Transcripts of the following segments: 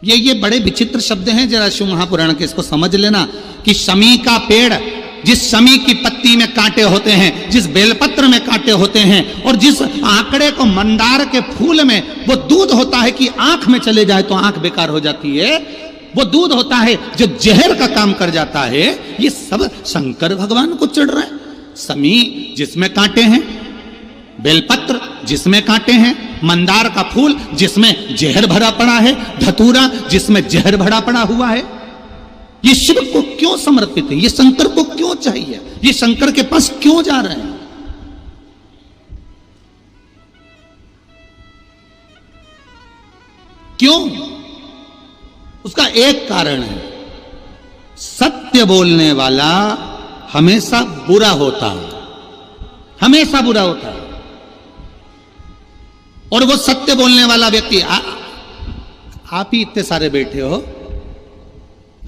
ये बड़े विचित्र शब्द हैं, जरा शिव महापुराण के इसको समझ लेना कि शमी का पेड़, जिस शमी की पत्ती में कांटे होते हैं, जिस बेलपत्र में कांटे होते हैं, और जिस आंकड़े को मंदार के फूल में वो दूध होता है कि आंख में चले जाए तो आंख बेकार हो जाती है, वो दूध होता है जो जहर का काम कर जाता है, ये सब शंकर भगवान को चढ़ रहा है। शमी जिसमें कांटे हैं, बेलपत्र जिसमें कांटे हैं, मंदार का फूल जिसमें जहर भरा पड़ा है, धतूरा जिसमें जहर भरा पड़ा हुआ है, ये शिव को क्यों समर्पित है? ये शंकर को क्यों चाहिए? ये शंकर के पास क्यों जा रहे हैं? क्यों? उसका एक कारण है, सत्य बोलने वाला हमेशा बुरा होता है, हमेशा बुरा होता है। और वो सत्य बोलने वाला व्यक्ति, आप ही इतने सारे बैठे हो,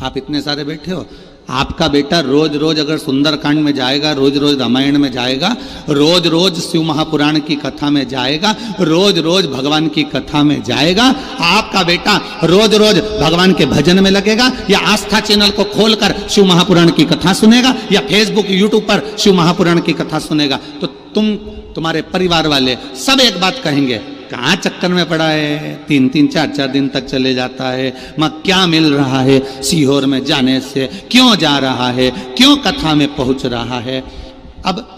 आप इतने सारे बैठे हो, आपका बेटा रोज रोज अगर सुंदरकांड में जाएगा, रोज रोज रामायण में जाएगा, रोज रोज शिव महापुराण की कथा में जाएगा, रोज रोज भगवान की कथा में जाएगा, आपका बेटा रोज रोज भगवान के भजन में लगेगा, या आस्था चैनल को खोलकर शिव महापुराण की कथा सुनेगा, या फेसबुक यूट्यूब पर शिव महापुराण की कथा सुनेगा, तो तुम्हारे परिवार वाले सब एक बात कहेंगे, कहाँ चक्कर में पड़ा है, 3-3 4-4 दिन तक चले जाता है, मां क्या मिल रहा है सीहोर में जाने से, क्यों जा रहा है, क्यों कथा में पहुंच रहा है। अब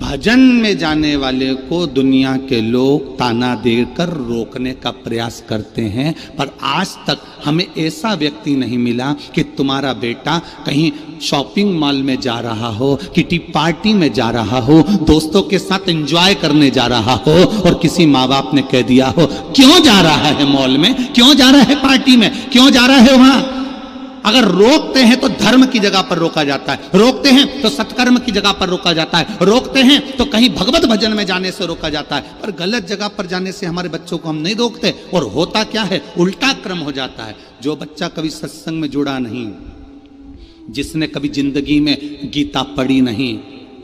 भजन में जाने वाले को दुनिया के लोग ताना देकर रोकने का प्रयास करते हैं, पर आज तक हमें ऐसा व्यक्ति नहीं मिला कि तुम्हारा बेटा कहीं शॉपिंग मॉल में जा रहा हो, किटी पार्टी में जा रहा हो, दोस्तों के साथ एंजॉय करने जा रहा हो, और किसी माँ बाप ने कह दिया हो क्यों जा रहा है मॉल में, क्यों जा रहा है पार्टी में, क्यों जा रहा है वहां। अगर रोकते हैं तो धर्म की जगह पर रोका जाता है, रोकते हैं तो सत्कर्म की जगह पर रोका जाता है, रोकते हैं तो कहीं भगवत भजन में जाने से रोका जाता है, पर गलत जगह पर जाने से हमारे बच्चों को हम नहीं रोकते। और होता क्या है, उल्टा क्रम हो जाता है। जो बच्चा कभी सत्संग में जुड़ा नहीं, जिसने कभी जिंदगी में गीता पढ़ी नहीं,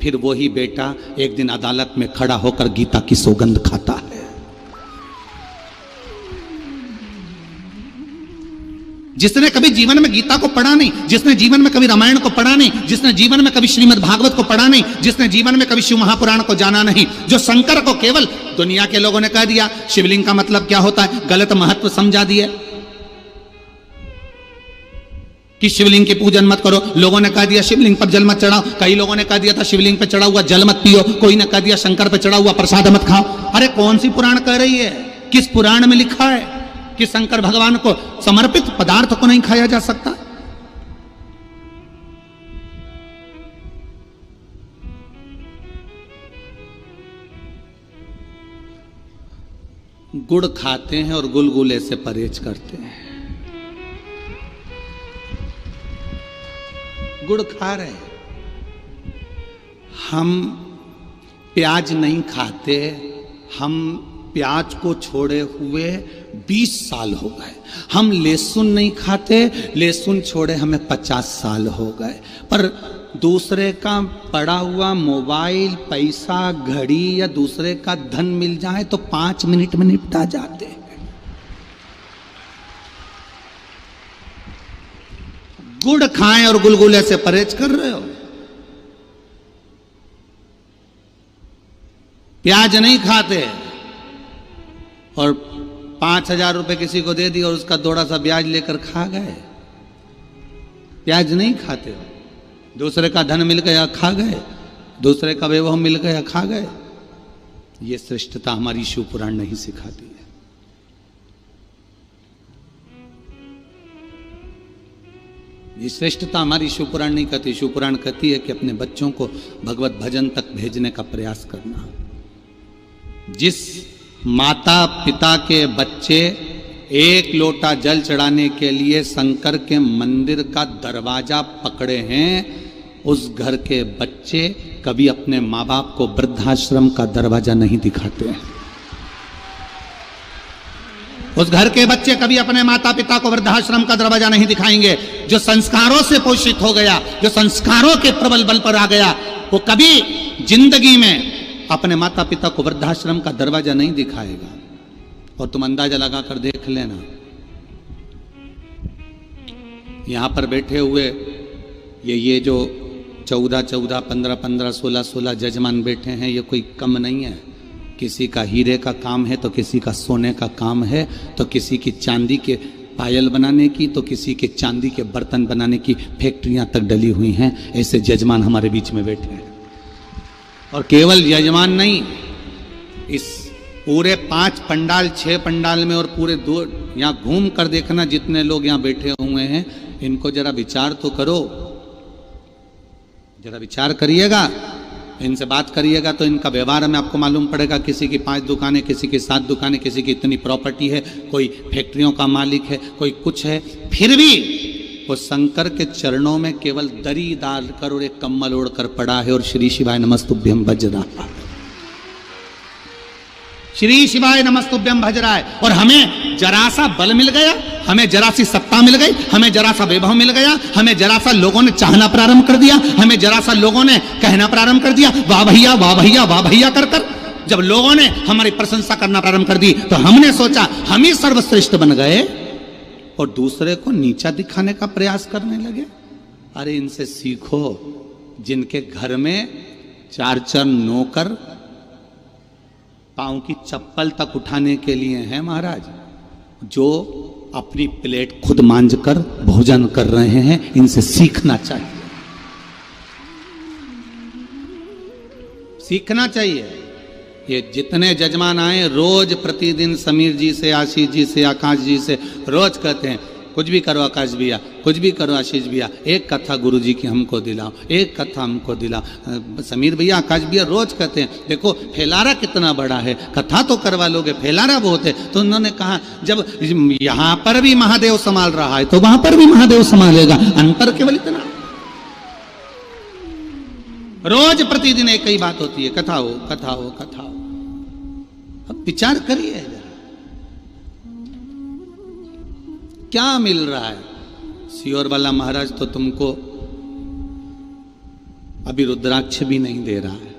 फिर वही बेटा एक दिन अदालत में खड़ा होकर गीता की सौगंध खाता है। जिसने कभी जीवन में गीता को पढ़ा नहीं, जिसने जीवन में कभी रामायण को पढ़ा नहीं, जिसने जीवन में कभी श्रीमद् भागवत को पढ़ा नहीं, जिसने जीवन में कभी शिव महापुराण को जाना नहीं, जो शंकर को केवल दुनिया के लोगों ने कह दिया शिवलिंग का मतलब क्या होता है, गलत महत्व समझा दिए कि शिवलिंग की पूजन मत करो, लोगों ने कह दिया शिवलिंग पर जल मत चढ़ाओ, कई लोगों ने कह दिया था शिवलिंग पर चढ़ा हुआ जल मत पियो, कोई ने कह दिया शंकर पर चढ़ा हुआ प्रसाद मत खाओ। अरे कौन सी पुराण कह रही है, किस पुराण में लिखा है कि शंकर भगवान को समर्पित पदार्थ को नहीं खाया जा सकता। गुड़ खाते हैं और गुलगुले से परहेज करते हैं। गुड़ खा रहे हैं, हम प्याज नहीं खाते, हम प्याज को छोड़े हुए 20 साल हो गए। हम लहसुन नहीं खाते, लहसुन छोड़े हमें 50 साल हो गए। पर दूसरे का पड़ा हुआ मोबाइल, पैसा, घड़ी या दूसरे का धन मिल जाए तो 5 मिनट में निपटा जाते हैं। गुड़ खाएं और गुलगुले से परहेज कर रहे हो। प्याज नहीं खाते और 5,000 रुपए किसी को दे दिया और उसका थोड़ा सा ब्याज लेकर खा गए। प्याज नहीं खाते हो, दूसरे का धन मिल गया खा गए, दूसरे का वैभव मिल गया खा गए। ये श्रेष्ठता हमारी शिव पुराण नहीं सिखाती है। ये श्रेष्ठता हमारी शिव पुराण नहीं कहती। शिव पुराण कहती है कि अपने बच्चों को भगवत भजन तक भेजने का प्रयास करना। जिस माता पिता के बच्चे 1 लोटा जल चढ़ाने के लिए शंकर के मंदिर का दरवाजा पकड़े हैं, उस घर के बच्चे कभी अपने माँ बाप को वृद्धाश्रम का दरवाजा नहीं दिखाते हैं। उस घर के बच्चे कभी अपने माता पिता को वृद्धाश्रम का दरवाजा नहीं दिखाएंगे। जो संस्कारों से पोषित हो गया, जो संस्कारों के प्रबल बल पर आ गया, वो कभी जिंदगी में अपने माता पिता को वृद्धाश्रम का दरवाजा नहीं दिखाएगा। और तुम अंदाजा लगा कर देख लेना, यहाँ पर बैठे हुए ये जो 14-14, 15-15, 16-16 जजमान बैठे हैं, ये कोई कम नहीं है। किसी का हीरे का काम है तो किसी का सोने का काम है, तो किसी की चांदी के पायल बनाने की, तो किसी के चांदी के बर्तन बनाने की फैक्ट्रियां तक डली हुई हैं। ऐसे जजमान हमारे बीच में बैठे हैं। और केवल यजमान नहीं, इस पूरे 5 पंडाल 6 पंडाल में और पूरे 2 यहाँ घूम कर देखना, जितने लोग यहाँ बैठे हुए हैं, इनको जरा विचार तो करो, जरा विचार करिएगा, इनसे बात करिएगा तो इनका व्यवहार में आपको मालूम पड़ेगा। किसी की 5 दुकानें, किसी की 7 दुकानें, किसी की इतनी प्रॉपर्टी है, कोई फैक्ट्रियों का मालिक है, कोई कुछ है, फिर भी वो शंकर के चरणों में केवल दरी डाल कर और एक कम्बल ओढ़कर पड़ा है और श्री शिवाय नमस्तुभ्यम भज रहा है, श्री शिवाय नमस्तुभ्यम भज रहा है। और हमें जरा सा बल मिल गया, हमें जरा सी सत्ता मिल गई, हमें जरा सा वैभव मिल गया, हमें जरा सा लोगों ने चाहना प्रारंभ कर दिया, हमें जरा सा लोगों ने कहना प्रारंभ कर दिया, वाह भैया वाह भैया वाह भैया कर कर। जब लोगों ने हमारी प्रशंसा करना प्रारंभ कर दी तो हमने सोचा हम ही सर्वश्रेष्ठ बन गए और दूसरे को नीचा दिखाने का प्रयास करने लगे। अरे इनसे सीखो, जिनके घर में 4 नौकर पांव की चप्पल तक उठाने के लिए हैं महाराज, जो अपनी प्लेट खुद मांझ कर भोजन कर रहे हैं, इनसे सीखना चाहिए, सीखना चाहिए। ये जितने जजमान आए रोज प्रतिदिन समीर जी से, आशीष जी से, आकाश जी से रोज कहते हैं कुछ भी करो आकाश भैया, कुछ भी करो आशीष भैया, एक कथा गुरु जी की हमको दिलाओ, एक कथा हमको दिलाओ। समीर भैया, आकाश भैया रोज कहते हैं देखो फैलारा कितना बड़ा है, कथा तो करवा लोगे, फैलारा बहुत है। तो उन्होंने कहा जब यहां पर भी महादेव संभाल रहा है तो वहां पर भी महादेव संभालेगा, अंतर केवल इतना। रोज प्रतिदिन एक ही बात होती है, कथा हो कथा हो कथा हो। अब विचार करिए क्या मिल रहा है। सियोर वाला महाराज तो तुमको अभी रुद्राक्ष भी नहीं दे रहा है,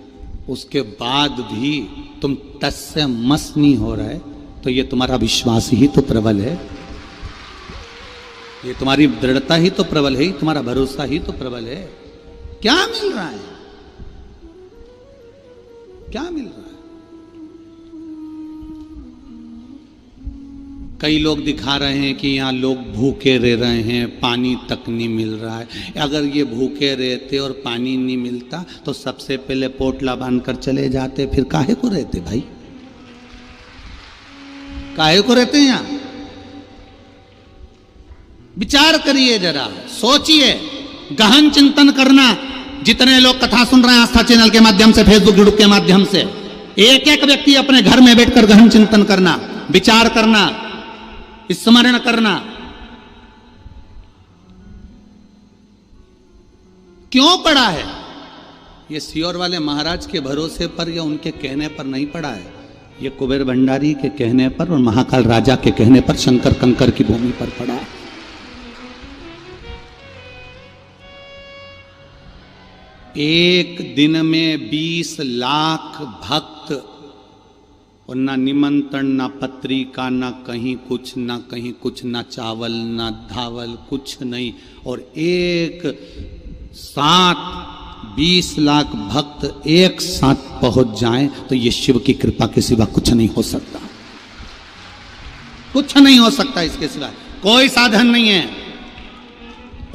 उसके बाद भी तुम टस से मस नहीं हो रहा है, तो ये तुम्हारा विश्वास ही तो प्रबल है, ये तुम्हारी दृढ़ता ही तो प्रबल है, तुम्हारा भरोसा ही तो प्रबल है। क्या मिल रहा है, क्या मिल रहा है? कई लोग दिखा रहे हैं कि यहाँ लोग भूखे रह रहे हैं, पानी तक नहीं मिल रहा है। अगर ये भूखे रहते और पानी नहीं मिलता तो सबसे पहले पोटला बांधकर चले जाते, फिर काहे को रहते भाई, काहे को रहते हैं यहाँ? विचार करिए, जरा सोचिए, गहन चिंतन करना। जितने लोग कथा सुन रहे हैं आस्था चैनल के माध्यम से, फेसबुक ग्रुप के माध्यम से, एक एक व्यक्ति अपने घर में बैठकर गहन चिंतन करना, विचार करना, स्मरण करना। क्यों पड़ा है? ये सियोर वाले महाराज के भरोसे पर या उनके कहने पर नहीं पड़ा है, ये कुबेर भंडारी के कहने पर और महाकाल राजा के कहने पर शंकर कंकर की भूमि पर पड़ा है। एक दिन में 20 लाख भक्त, और ना निमंत्रण, ना पत्रिका, ना कहीं कुछ, ना कहीं कुछ, ना चावल, ना धावल, कुछ नहीं, और एक साथ 20 लाख भक्त एक साथ पहुंच जाएं तो ये शिव की कृपा के सिवा कुछ नहीं हो सकता, कुछ नहीं हो सकता इसके सिवा, कोई साधन नहीं है।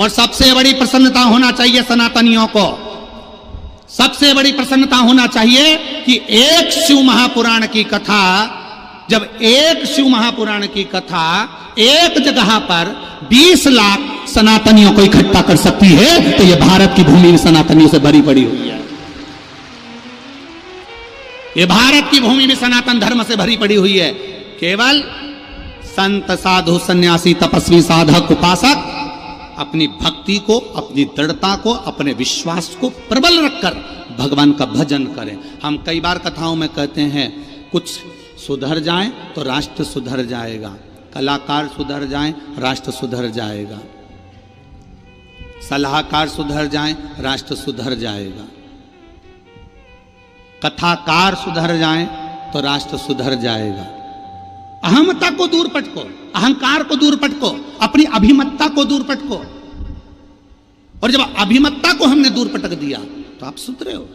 और सबसे बड़ी प्रसन्नता होना चाहिए सनातनियों को, सबसे बड़ी प्रसन्नता होना चाहिए कि एक शिव महापुराण की कथा, जब एक शिव महापुराण की कथा एक जगह पर 20 लाख सनातनियों को इकट्ठा कर सकती है तो यह भारत की भूमि सनातनियों से भरी पड़ी हुई है। यह भारत की भूमि भी सनातन धर्म से भरी पड़ी हुई है। केवल संत, साधु, सन्यासी, तपस्वी, साधक, उपासक अपनी भक्ति को, अपनी दृढ़ता को, अपने विश्वास को प्रबल रखकर भगवान का भजन करें। हम कई बार कथाओं में कहते हैं कुछ सुधर जाए तो राष्ट्र सुधर जाएगा, कलाकार सुधर जाएं राष्ट्र सुधर जाएगा, सलाहकार सुधर जाएं राष्ट्र सुधर जाएगा, कथाकार सुधर जाएं तो राष्ट्र सुधर जाएगा। अहमता को दूर पटको, अहंकार को दूर पटको, अपनी अभिमत्ता को दूर पटको, और जब अभिमतता को हमने दूर पटक दिया तो आप सुधरे हो।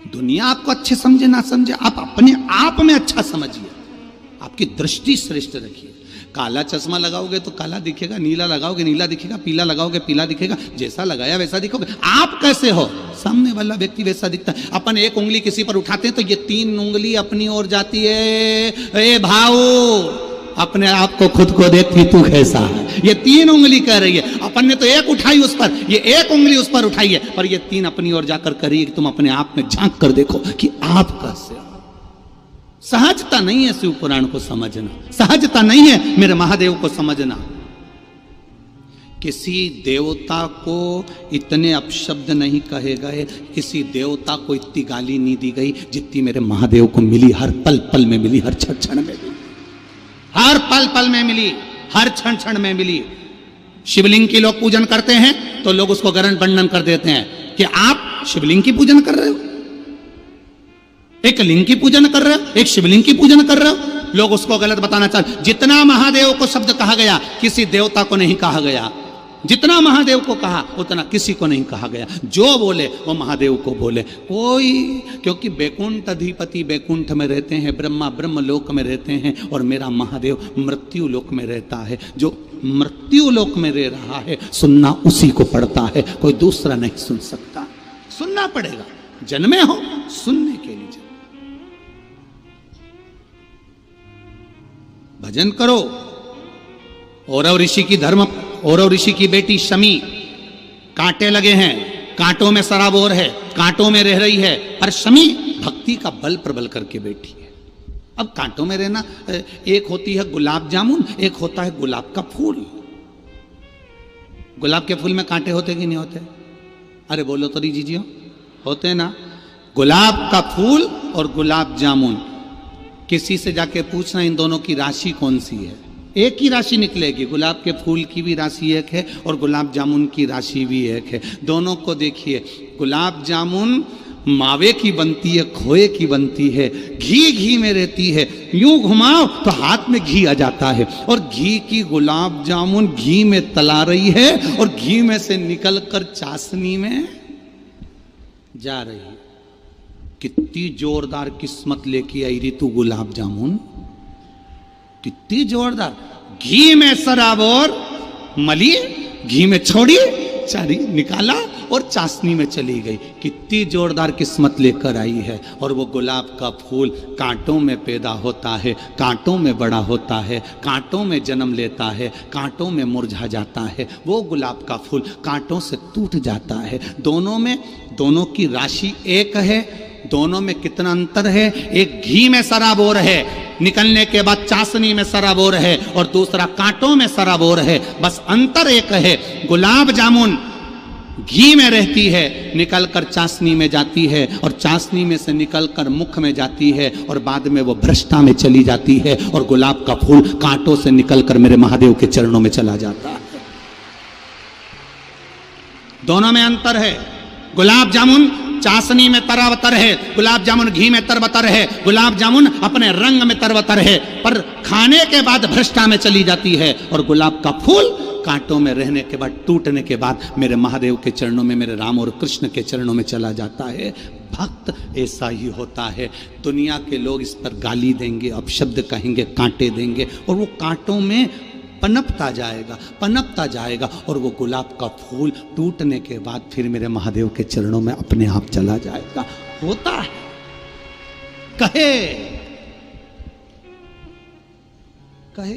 दुनिया आपको अच्छे समझे ना समझे, आप अपने आप में अच्छा समझिए, आपकी दृष्टि श्रेष्ठ रखिए। काला चश्मा लगाओगे तो काला दिखेगा, नीला लगाओगे नीला दिखेगा, पीला लगाओगे पीला दिखेगा, जैसा लगाया वैसा दिखोगे। आप कैसे हो, सामने वाला व्यक्ति वैसा दिखता है। अपन एक उंगली किसी पर उठाते हैं तो ये 3 उंगली अपनी ओर जाती है। ए भाऊ, अपने आप को खुद को देख कि तू कैसा है। ये 3 उंगली कह रही है, अपन ने तो एक उठाई उस पर, ये 1 उंगली उस पर उठाई है, और ये 3 अपनी ओर जाकर करिए कि तुम अपने आप में झांक कर देखो कि आप कैसे हो। सहजता नहीं है शिव पुराण को समझना, सहजता नहीं है मेरे महादेव को समझना। किसी देवता को इतने अपशब्द नहीं कहे गए, किसी देवता को इतनी गाली नहीं दी गई जितनी मेरे महादेव को मिली। हर पल पल में मिली, हर क्षण क्षण में मिली, हर पल पल में मिली, हर क्षण क्षण में मिली। शिवलिंग की लोग पूजन करते हैं तो लोग उसको गरण वर्णन कर देते हैं कि आप शिवलिंग की पूजन कर रहे हो, एक लिंग की पूजन कर रहे हो, एक शिवलिंग की पूजन कर रहे हो। लोग उसको गलत बताना चाहते। जितना महादेव को शब्द कहा गया किसी देवता को नहीं कहा गया, जितना महादेव को कहा उतना किसी को नहीं कहा गया। जो बोले वो महादेव को बोले कोई, क्योंकि बैकुंठ अधिपति बैकुंठ में रहते हैं, ब्रह्मा ब्रह्म लोक में रहते हैं, और मेरा महादेव मृत्यु लोक में रहता है। जो मृत्यु लोक में रह रहा है सुनना उसी को पड़ता है, कोई दूसरा नहीं सुन सकता। सुनना पड़ेगा, जन्मे हो सुनने के लिए। भजन करो। औरव ऋषि की धर्म, औरव ऋषि की बेटी शमी, कांटे लगे हैं, कांटों में सराबोर है, कांटों में रह रही है, पर शमी भक्ति का बल प्रबल करके बैठी है। अब कांटों में रहना, एक होती है गुलाब जामुन, एक होता है गुलाब का फूल। गुलाब के फूल में कांटे होते कि नहीं होते? अरे बोलो तो जीजियो, होते ना। गुलाब का फूल और गुलाब जामुन, किसी से जाके पूछना इन दोनों की राशि कौन सी है, एक ही राशि निकलेगी। गुलाब के फूल की भी राशि एक है और गुलाब जामुन की राशि भी एक है। दोनों को देखिए, गुलाब जामुन मावे की बनती है, खोए की बनती है, घी घी में रहती है, यूं घुमाओ तो हाथ में घी आ जाता है, और घी की गुलाब जामुन घी में तला रही है और घी में से निकलकर चाशनी में जा रही है। कितनी जोरदार किस्मत लेके आई री तू गुलाब जामुन, कितनी जोरदार। घी में सराबोर मली, घी में छोड़ी, चारी निकाला और चाशनी में चली गई। कितनी जोरदार किस्मत लेकर आई है। और वो गुलाब का फूल कांटों में पैदा होता है, कांटों में बड़ा होता है, कांटों में जन्म लेता है, कांटों में मुरझा जाता है। वो गुलाब का फूल कांटों से टूट जाता है। दोनों में, दोनों की राशि एक है, दोनों में कितना अंतर है। एक घी में सराबोर है, निकलने के बाद चाशनी में सराबोर है, और दूसरा कांटों में सराबोर है। बस अंतर एक है, गुलाब जामुन घी में रहती है, निकलकर चाशनी में जाती है, और चाशनी में से निकलकर मुख में जाती है, और बाद में वो भ्रष्टा में चली जाती है, और गुलाब का फूल कांटों से निकलकर मेरे महादेव के चरणों में चला जाता है। दोनों में अंतर है। गुलाब जामुन चाशनी में तरबतर है, गुलाब जामुन घी में तरबतर है। गुलाब जामुन अपने रंग में तरबतर है, पर खाने के बाद भ्रष्टा में चली जाती है, और गुलाब का फूल कांटों में रहने के बाद, टूटने के बाद मेरे महादेव के चरणों में, मेरे राम और कृष्ण के चरणों में चला जाता है। भक्त ऐसा ही होता है। दुनिया के लोग इस पर गाली देंगे, अपशब्द कहेंगे, कांटे देंगे, और वो कांटों में पनपता जाएगा, पनपता जाएगा, और वो गुलाब का फूल टूटने के बाद फिर मेरे महादेव के चरणों में अपने आप चला जाएगा। होता है। कहे कहे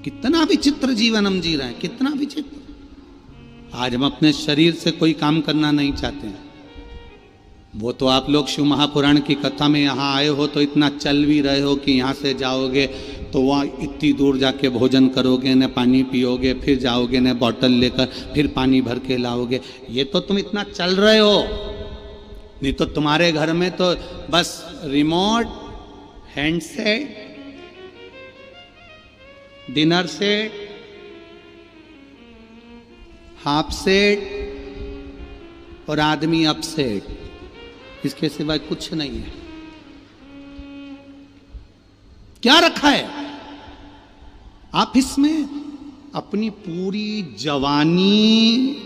कितना विचित्र जीवन हम जी रहे हैं, कितना विचित्र। आज हम अपने शरीर से कोई काम करना नहीं चाहते हैं। वो तो आप लोग शिव महापुराण की कथा में यहाँ आए हो तो इतना चल भी रहे हो कि यहाँ से जाओगे तो वहाँ इतनी दूर जाके भोजन करोगे, न पानी पियोगे, फिर जाओगे न बॉटल लेकर, फिर पानी भर के लाओगे। ये तो तुम इतना चल रहे हो, नहीं तो तुम्हारे घर में तो बस remote, handset, dinner set, half set और आदमी अपसेट, इसके सिवाय कुछ नहीं है। क्या रखा है? ऑफिस में अपनी पूरी जवानी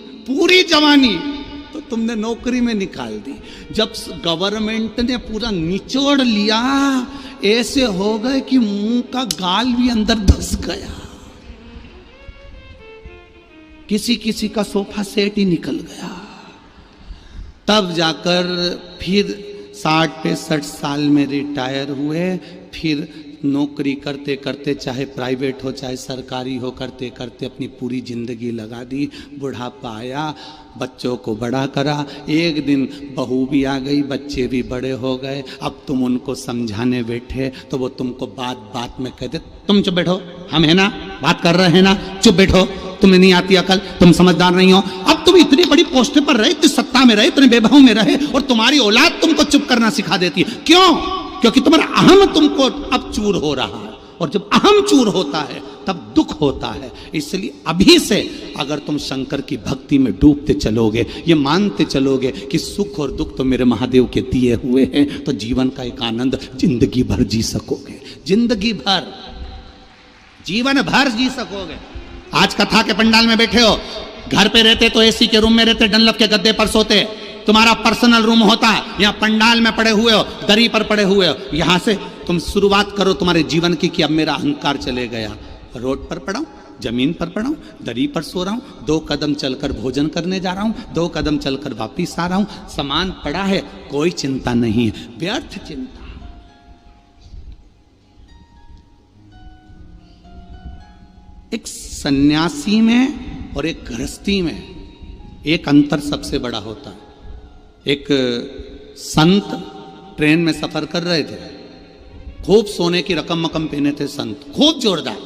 तो तुमने नौकरी में निकाल दी। जब गवर्नमेंट ने पूरा निचोड़ लिया, ऐसे हो गए कि मुंह का गाल भी अंदर धस गया। किसी किसी का सोफा सेट ही निकल गया। तब जाकर फिर 60-65 साल में रिटायर हुए। फिर नौकरी करते करते, चाहे प्राइवेट हो चाहे सरकारी हो, करते करते अपनी पूरी जिंदगी लगा दी। बुढ़ापा आया, बच्चों को बड़ा करा। एक दिन बहू भी आ गई, बच्चे भी बड़े हो गए। अब तुम उनको समझाने बैठे तो वो तुमको बात बात में कहते, तुम चुप बैठो, हम है ना, बात कर रहे हैं ना, चुप बैठो, तुम्हें नहीं आती अकल, तुम समझदार नहीं हो। अब तुम इतनी बड़ी पोस्ट पर रहे, इतनी सत्ता में रहे, इतने बेबहू में रहे, और तुम्हारी औलाद तुमको चुप करना सिखा देती है। क्यों? क्योंकि तुम्हारा अहम तुमको अब चूर हो रहा है, और जब अहम चूर होता है तब दुख होता है। इसलिए अभी से अगर तुम शंकर की भक्ति में डूबते चलोगे, ये मानते चलोगे कि सुख और दुख तो मेरे महादेव के दिए हुए हैं, तो जीवन का एक आनंद जिंदगी भर जी सकोगे। जिंदगी भर, जीवन भर जी सकोगे। आज कथा के पंडाल में बैठे हो, घर पे रहते तो एसी के रूम में रहते, डनलप के गद्दे पर सोते, तुम्हारा पर्सनल रूम होता, यहाँ पंडाल में पड़े हुए हो, दरी पर पड़े हुए हो। यहां से तुम शुरुआत करो तुम्हारे जीवन की कि अब मेरा अहंकार चले गया। रोड पर पड़ा हूं, जमीन पर पड़ा हूं, दरी पर सो रहा हूं, 2 कदम चलकर भोजन करने जा रहा हूं, 2 कदम चलकर वापिस आ रहा हूं, सामान पड़ा है, कोई चिंता नहीं है, व्यर्थ चिंता। एक सन्यासी में और एक गृहस्थी में एक अंतर सबसे बड़ा होता है। एक संत ट्रेन में सफर कर रहे थे, खूब सोने की रकम मकम पहने थे संत, खूब जोरदार।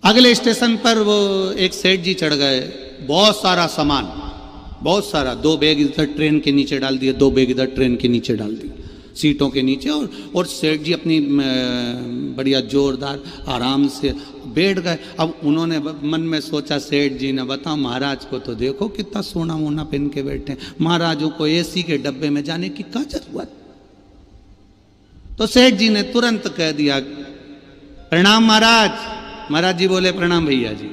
अगले स्टेशन पर वो एक सेठ जी चढ़ गए, बहुत सारा सामान, बहुत सारा, 2 बैग इधर ट्रेन के नीचे डाल दिए, 2 बैग इधर ट्रेन के नीचे डाल दिए, सीटों के नीचे। और सेठ जी अपनी बढ़िया जोरदार आराम से बैठ गए। अब उन्होंने मन में सोचा, सेठ जी ने, बताओ महाराज को तो देखो कितना सोना वोना पहन के बैठे, महाराजों को एसी के डब्बे में जाने की क्या जरूरत। तो सेठ जी ने तुरंत कह दिया, प्रणाम महाराज। महाराज जी बोले, प्रणाम भैया जी।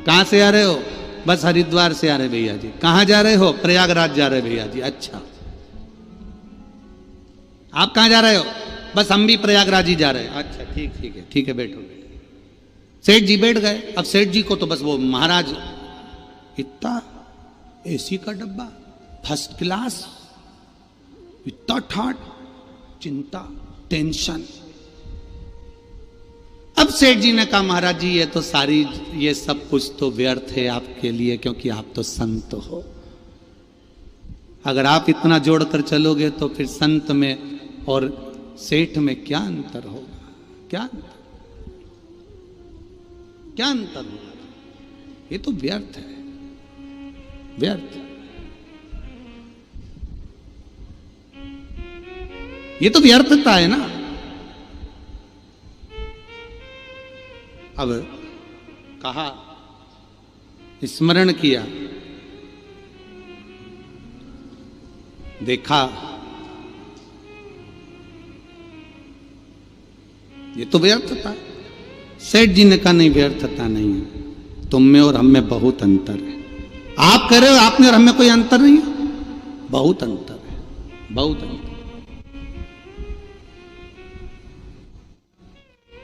कहाँ से आ रहे हो? बस हरिद्वार से आ रहे भैया जी। कहाँ जा रहे हो? प्रयागराज जा रहे भैया जी। अच्छा, आप कहाँ जा रहे हो? बस हम भी प्रयागराज ही जा रहे हैं। अच्छा, ठीक है, बैठो। सेठ जी बैठ गए। अब सेठ जी को तो बस वो महाराज, इतना एसी का डब्बा, फर्स्ट क्लास, इतना ठाट, चिंता, टेंशन। अब सेठ जी ने कहा, महाराज जी ये सब कुछ तो व्यर्थ है आपके लिए, क्योंकि आप तो संत हो। अगर आप इतना जोड़कर चलोगे तो फिर संत में और सेठ में क्या अंतर होगा? क्या अंतर होगा? ये तो व्यर्थ है, व्यर्थ। ये तो व्यर्थता है ना। अब कहा, स्मरण किया, देखा, ये तो व्यर्थता है। सेठ जी ने कहा, नहीं, व्यर्थता नहीं है, तुम में और हम में बहुत अंतर है। आप कह रहे हो आप में और हम में कोई अंतर नहीं है? बहुत अंतर है, बहुत अंतर,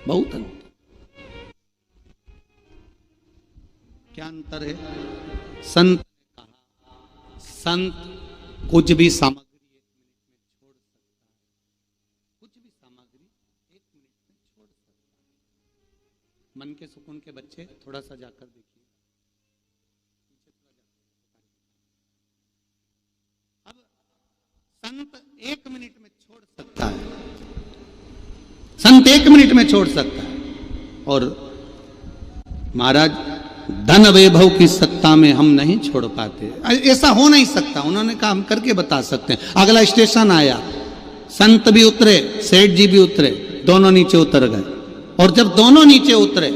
बहुत अंतर। क्या अंतर है? संत ने कहा, संत कुछ भी सामग्री 1 मिनट में छोड़ सकता है, कुछ भी सामग्री 1 मिनट में छोड़ सकता है। मन के सुकून के बच्चे थोड़ा सा जाकर देखिए, अब संत 1 मिनट में छोड़ सकता है, संत 1 मिनट में छोड़ सकता है। और महाराज, धन वैभव की सत्ता में हम नहीं छोड़ पाते, ऐसा हो नहीं सकता। उन्होंने कहा, हम करके बता सकते हैं। अगला स्टेशन आया, संत भी उतरे, सेठ जी भी उतरे, दोनों नीचे उतर गए। और जब दोनों नीचे उतरे,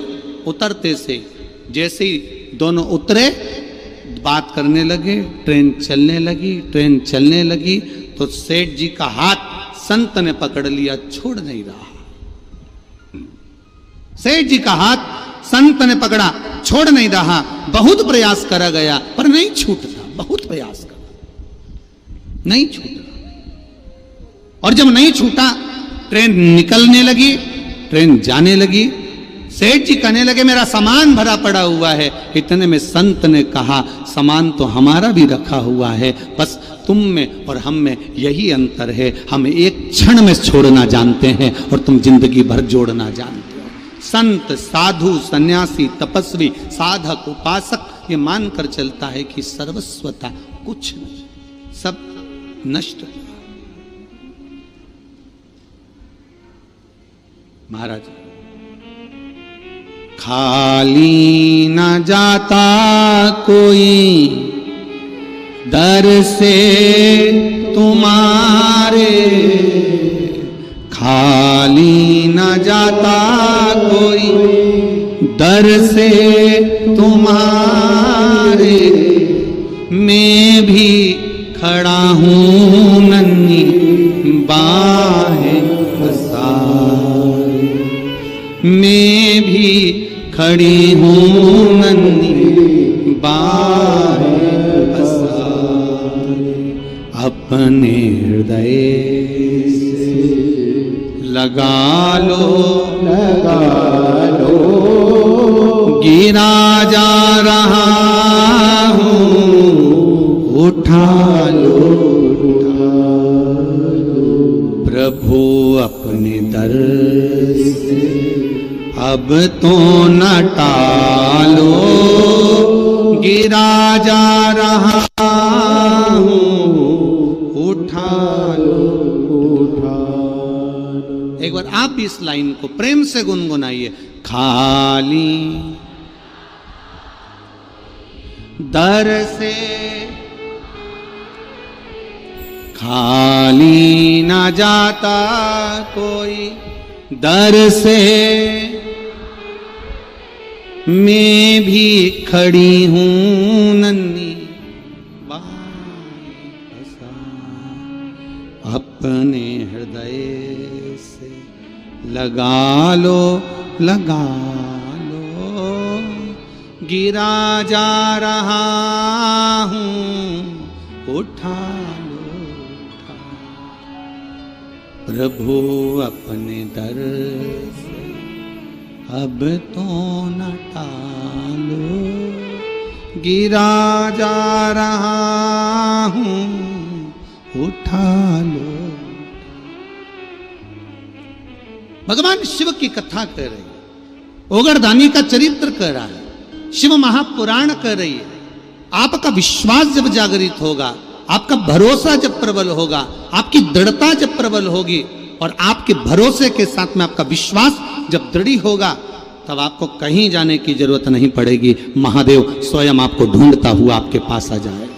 उतरते से जैसे ही दोनों उतरे, बात करने लगे, ट्रेन चलने लगी, तो सेठ जी का हाथ संत ने पकड़ लिया, छोड़ नहीं रहा। सेठ जी का हाथ संत ने पकड़ा, छोड़ नहीं रहा, बहुत प्रयास करा गया पर नहीं छूटता, बहुत प्रयास करा नहीं छूटा। और जब नहीं छूटा, ट्रेन निकलने लगी, ट्रेन जाने लगी। सेठ जी कहने लगे मेरा सामान भरा पड़ा हुआ है। इतने में संत ने कहा सामान तो हमारा भी रखा हुआ है, बस तुम में और हम में यही अंतर है, हम एक क्षण में छोड़ना जानते हैं और तुम जिंदगी भर जोड़ना जानते हो। संत, साधु, सन्यासी, तपस्वी, साधक, उपासक ये मानकर चलता है कि सर्वस्वता कुछ नहीं, सब नष्ट। महाराज, खाली न जाता कोई दर से तुम्हारे, खाली न जाता कोई दर से तुम्हारे, मैं भी खड़ा हूँ नन्ही बाहें पसारे, मैं भी खड़ी हूँ नन्ही बाहें पसारे, अपने हृदय से लगा लो, गिरा जा रहा हूँ, उठा लो, प्रभु अपने दर से अब तो न टालो, गिरा जा रहा हूँ, उठा लो, उठा लो। एक बार आप इस लाइन को प्रेम से गुनगुनाइए। खाली दर से खाली ना जाता कोई दर से, मैं भी खड़ी हूँ नन्ही बाहें पसारे, अपने हृदय से लगा लो, लगा लो, गिरा जा रहा हूँ, उठा लो, उठा। प्रभु अपने दर से अब तो न टालो, गिरा जा रहा हूँ, उठा लो। भगवान शिव की कथा कर रही है, ओगरदानी का चरित्र कर रहा है, शिव महापुराण कर रही है। आपका विश्वास जब जागृत होगा, आपका भरोसा जब प्रबल होगा, आपकी दृढ़ता जब प्रबल होगी और आपके भरोसे के साथ में आपका विश्वास जब दृढ़ होगा, तब आपको कहीं जाने की जरूरत नहीं पड़ेगी। महादेव स्वयं आपको ढूंढता हुआ आपके पास आ जाए।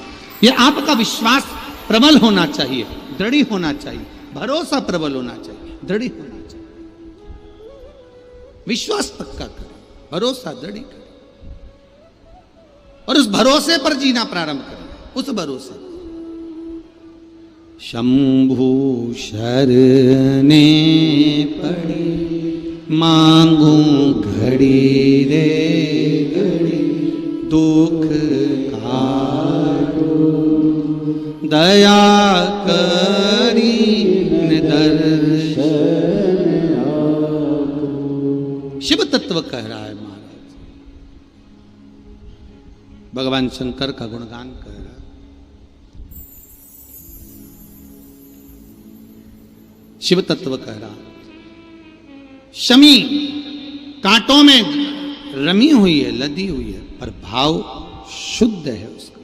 ये आपका विश्वास प्रबल होना चाहिए, दृढ़ होना चाहिए, भरोसा प्रबल होना चाहिए, दृढ़ होना चाहिए। विश्वास पक्का करें, भरोसा दृढ़ करें और उस भरोसे पर जीना प्रारंभ करें। उस भरोसे शंभु शरणे पड़ी, मांगू घड़ी रे घड़ी, दुख काटो दया करी दर्शन। शिव तत्व कह रहा है महाराज, भगवान शंकर का गुणगान कह रहा है। शिव तत्व कह रहा, शमी कांटों में रमी हुई है, लदी हुई है, पर भाव शुद्ध है उसका,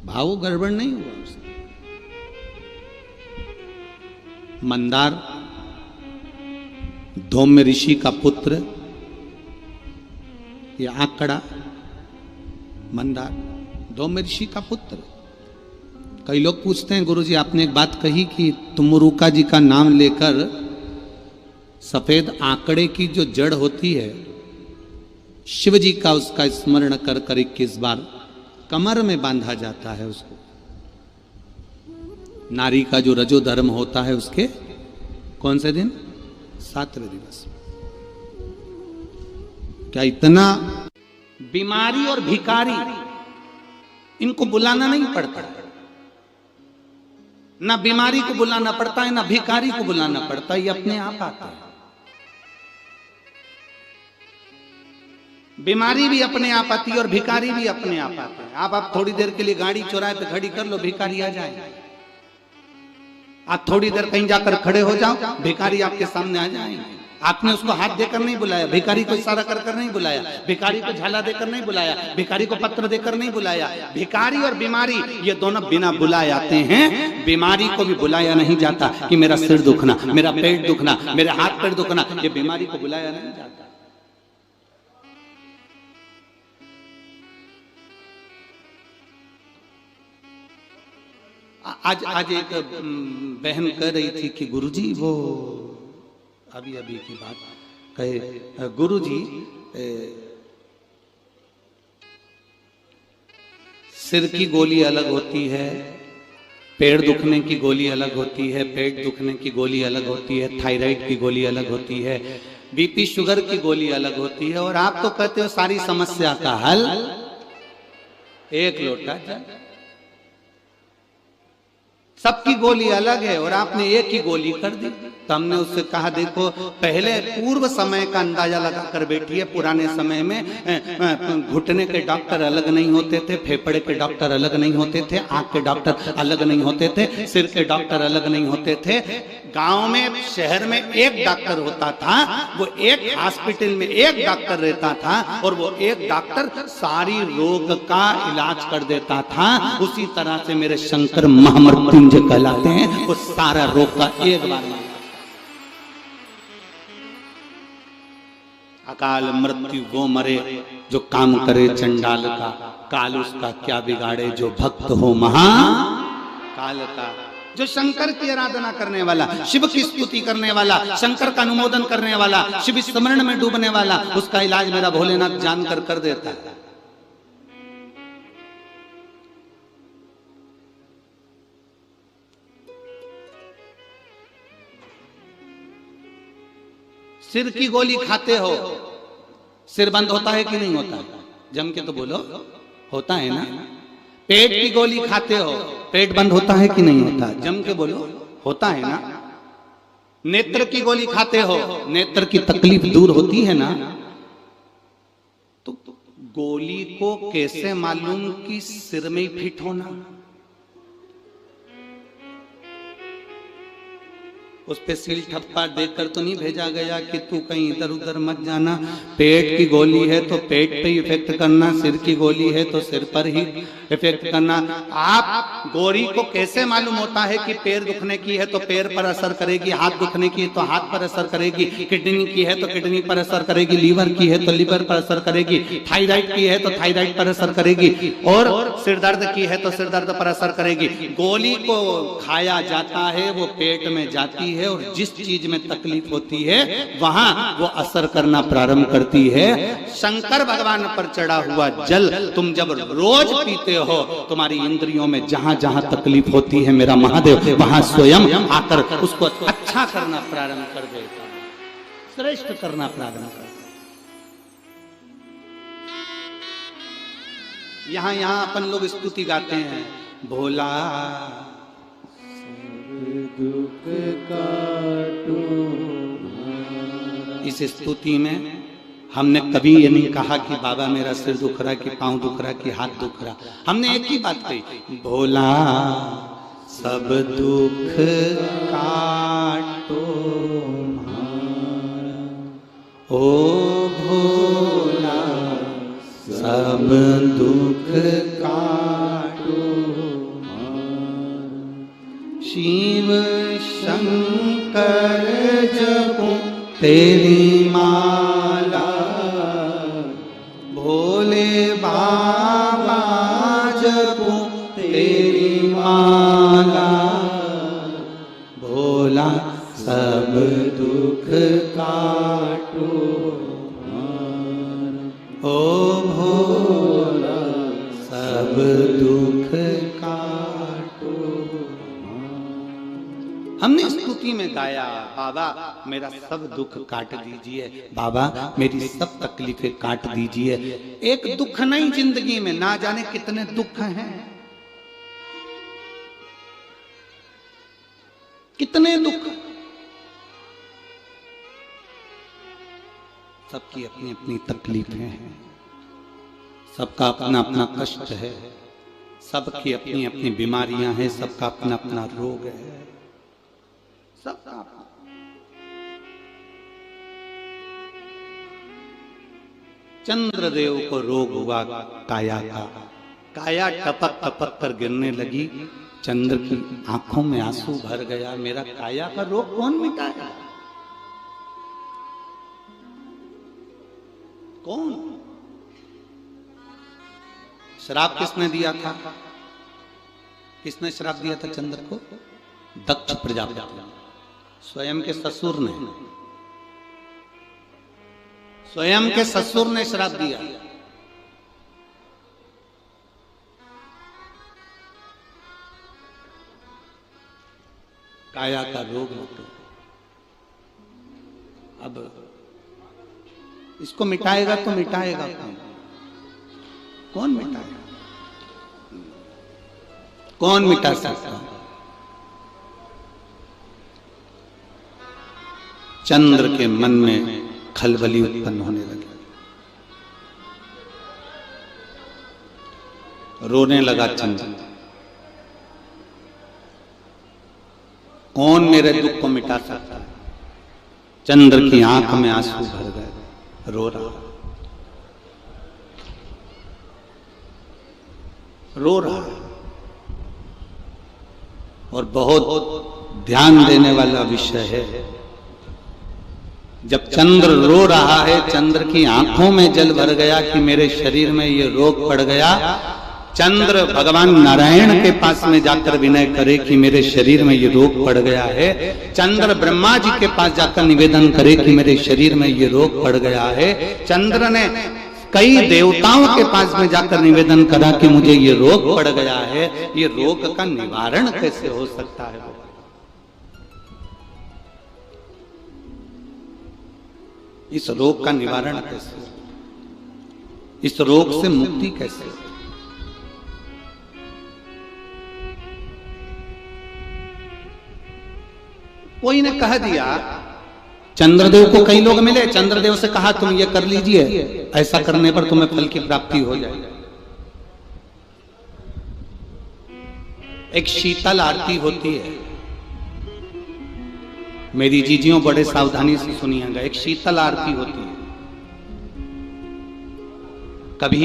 भाव गड़बड़ नहीं हुआ उसका। मंदार धौम्य ऋषि का पुत्र, ये आंकड़ा मंदार धौम्य ऋषि का पुत्र। कई लोग पूछते हैं गुरुजी आपने एक बात कही कि तुमुरुका जी का नाम लेकर सफेद आंकड़े की जो जड़ होती है, शिव जी का उसका स्मरण कर कर 21 बार कमर में बांधा जाता है उसको। नारी का जो रजो धर्म होता है उसके कौन से दिन? 7वें दिवस। क्या इतना? बीमारी और भिखारी इनको बुलाना नहीं पड़ता, ना बीमारी को बुलाना पड़ता है, ना भिखारी को बुलाना पड़ता है, ये अपने आप आता है। बीमारी भी अपने आप आती है और भिखारी भी अपने आप आते हैं। आप थोड़ी देर के लिए गाड़ी चौराहे पे खड़ी कर लो, भिखारी आ जाए। आप थोड़ी देर कहीं जाकर खड़े हो जाओ, भिखारी आपके सामने आ जाएंगे। आपने उसको हाथ देकर नहीं बुलाया, भिखारी को इशारा कर कर नहीं बुलाया, भिखारी को झाला देकर नहीं बुलाया, भिखारी को पत्र देकर नहीं बुलाया। भिखारी और बीमारी ये दोनों बिना बुलाए आते हैं। बीमारी को भी बुलाया नहीं जाता कि मेरा सिर दुखना, मेरा पेट दुखना, मेरे हाथ पैर दुखना, ये बीमारी को बुलाया नहीं जाता। आज एक बहन कह रही थी कि गुरुजी, वो अभी की बात कहे, गुरुजी सिर की गोली अलग होती है, पेड़ दुखने की गोली अलग होती है, पेट दुखने की गोली अलग होती है, थायराइड की गोली अलग होती है, बीपी शुगर की गोली अलग होती है, और आप तो कहते हो सारी समस्या का हल एक लोटा जल। सबकी गोली अलग है और आपने एक ही गोली कर दी। तो हमने उससे कहा, देखो पहले पूर्व समय का अंदाजा लगाकर बैठिए। पुराने समय में घुटने के डॉक्टर अलग नहीं होते थे, फेफड़े के डॉक्टर अलग नहीं होते थे, आंख के डॉक्टर अलग नहीं होते थे, सिर के डॉक्टर अलग नहीं होते थे। गांव में, शहर में एक डॉक्टर होता था, वो एक हॉस्पिटल में एक डॉक्टर रहता था और वो एक डॉक्टर सारी रोग का इलाज कर देता था। उसी तरह से मेरे शंकर महामृत्युंजय कहलाते हैं, वो सारा रोग का एक बार में। अकाल मृत्यु वो मरे जो काम करे चंडाल का, काल उसका क्या बिगाड़े जो भक्त हो महा काल का। जो शंकर की आराधना करने वाला, शिव की स्तुति करने वाला, शंकर का अनुमोदन करने वाला, शिव स्मरण में डूबने वाला, उसका इलाज मेरा भोलेनाथ जानकर कर देता है। सिर की गोली खाते हो, सिर बंद होता है कि नहीं होता? जम के तो बोलो, होता है ना। पेट की गोली खाते हो, पेट बंद होता है कि नहीं होता? जम के बोलो, होता है ना। नेत्र की गोली खाते हो, नेत्र की तकलीफ दूर होती है ना। तो गोली को कैसे मालूम कि सिर में ही फिट होना? उस पे सील ठप्पा देकर तो नहीं भेजा गया कि तू कहीं इधर उधर मत जाना। पेट की गोली है तो पेट पे इफेक्ट करना, सिर की गोली है तो सिर पर ही इफेक्ट करना। आप गोली को कैसे मालूम होता है कि पैर दुखने की है तो पैर पर असर करेगी, हाथ दुखने की है तो हाथ पर असर करेगी, किडनी की है तो किडनी पर असर करेगी, लीवर की है तो लीवर पर असर करेगी, थायराइड की है तो थायराइड पर असर करेगी, और सिर दर्द की है तो सिर दर्द पर असर करेगी। गोली को खाया जाता है, वो पेट में जाती है और जिस चीज में तकलीफ होती है वहां वो असर करना प्रारंभ करती है। शंकर भगवान पर चढ़ा हुआ जल तुम जब रोज पीते हो, तुम्हारी इंद्रियों में जहां जहां तकलीफ होती है मेरा महादेव वहां स्वयं आकर उसको अच्छा करना प्रारंभ कर देता है, श्रेष्ठ करना प्रारंभ कर। यहां अपन लोग स्तुति गाते हैं, भोला दुख काटो। इस स्तुति में हमने कभी ये नहीं कहा कि बाबा मेरा सिर दुख रहा, कि पांव दुख रहा, कि हाथ दुख रहा। हमने एक ही बात कही, भोला सब दुख काटो ओ भोला सब दुख काटो। शिव शंकर जपो तेरी माला, भोले बाबा जपो तेरी माला, भोला सब दुख काटो ओ भोला सब दुख काटो। हमने स्तुति में गाया, बाबा मेरा सब दुख काट दीजिए, बाबा मेरी सब तकलीफें काट दीजिए। एक दुख नहीं जिंदगी में, ना जाने कितने दुख हैं, कितने दुख। सबकी अपनी अपनी तकलीफें हैं, सबका अपना अपना कष्ट है, सबकी अपनी अपनी बीमारियां हैं, सबका अपना अपना रोग है, सबका अपना। चंद्रदेव को रोग हुआ काया का, काया टपक टपक कर गिरने लगी, चंद्र की आंखों में आंसू भर गया। मेरा काया का रोग कौन मिटाएगा? कौन? श्राप किसने दिया था? किसने श्राप दिया था चंद्र को? दक्ष प्रजापति, स्वयं के ससुर ने, स्वयं के ससुर ने श्राप दिया। काया का रोग होता। अब इसको मिटाएगा तो मिटाएगा कौन? कौन मिटाएगा? कौन मिटा सकता? चंद्र के मन में खलबली उत्पन्न होने लगी, रोने लगा चंद्र। कौन मेरे दुख को मिटा सकता है? चंद्र की आंख में आंसू भर गए, रो रहा, रो रहा। और बहुत ध्यान देने वाला विषय है, जब चंद्र रो रहा है, चंद्र की आंखों में जल भर गया कि मेरे शरीर में ये रोग पड़ गया। चंद्र भगवान नारायण के पास में जाकर विनय करे कि मेरे शरीर में ये रोग पड़ गया है। चंद्र ब्रह्मा जी के पास जाकर निवेदन करे कि मेरे शरीर में ये रोग पड़ गया है। चंद्र ने कई देवताओं के पास में जाकर निवेदन करा कि मुझे ये रोग पड़ गया है, ये रोग का निवारण कैसे हो सकता है? इस रोग का निवारण कैसे? इस रोग से मुक्ति कैसे? कोई ने कह दिया, चंद्रदेव को कई लोग मिले, चंद्रदेव से कहा तुम ये कर लीजिए, ऐसा करने पर तुम्हें फल की प्राप्ति हो जाएगी। एक शीतल आरती होती है, मेरी जीजियों बड़े सावधानी से सुनिएगा। एक शीतल आरती होती है। कभी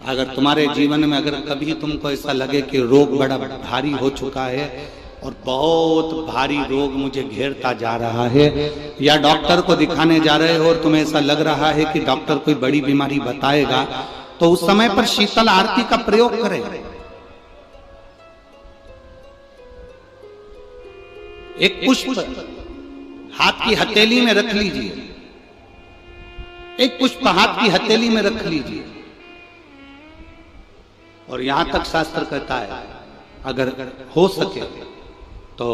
अगर तुम्हारे जीवन में अगर कभी तुमको ऐसा लगे कि रोग बड़ा भारी हो चुका है और बहुत भारी रोग मुझे घेरता जा रहा है, या डॉक्टर को दिखाने जा रहे हो और तुम्हें ऐसा लग रहा है कि डॉक्टर कोई बड़ी बीमारी बताएगा, तो उस समय पर शीतल आरती का प्रयोग करें। एक पुष्प हाथ की हथेली में रख लीजिए, एक पुष्प हाथ की हथेली में रख लीजिए, और यहां तक शास्त्र कहता है अगर हो सके तो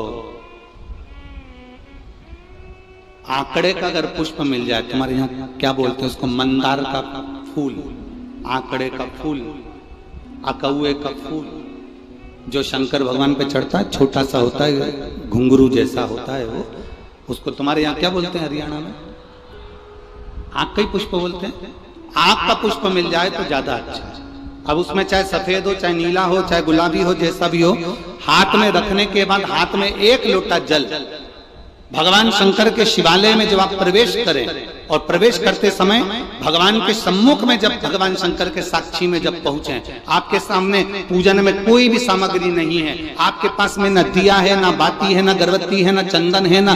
आंकड़े का अगर पुष्प मिल जाए, तुम्हारे यहाँ क्या बोलते हैं उसको, मंदार का फूल, आंकड़े का फूल, अकौए का फूल, जो शंकर भगवान पे चढ़ता है, छोटा सा होता है, घुंघरू जैसा होता है वो, उसको तुम्हारे यहाँ क्या बोलते हैं हरियाणा में? आंख का ही पुष्प बोलते हैं। आंख का पुष्प मिल जाए तो ज्यादा अच्छा है। अब उसमें चाहे सफेद हो, चाहे नीला हो, चाहे गुलाबी हो, जैसा भी हो, हाथ में रखने के बाद हाथ में एक लोटा जल, भगवान शंकर के शिवालय में जब आप प्रवेश करें और प्रवेश करते समय भगवान के सम्मुख में जब भगवान शंकर के साक्षी में जब पहुंचे, आपके सामने पूजन में कोई भी सामग्री नहीं है, आपके पास में न दिया है, ना बाती है, ना गर्भवती है, ना चंदन है, ना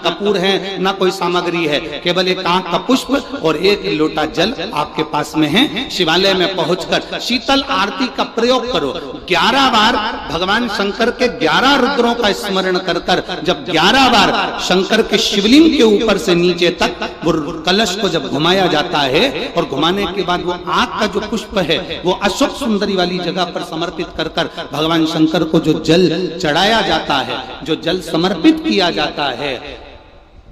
कपूर है, ना कोई सामग्री है, केवल एक आंख का पुष्प और एक लोटा जल आपके पास में है। शिवालय में पहुंचकर शीतल आरती का प्रयोग करो। 11 बार भगवान शंकर के 11 रुद्रों का स्मरण कर कर जब 11 बार शंकर के शिवलिंग के ऊपर से नीचे तक वो कलश को जब घुमाया जाता है और घुमाने के बाद वो आग का जो पुष्प है वो अशोक सुंदरी वाली जगह पर समर्पित कर कर भगवान शंकर को जो जल चढ़ाया जाता है, जो जल समर्पित किया जाता है,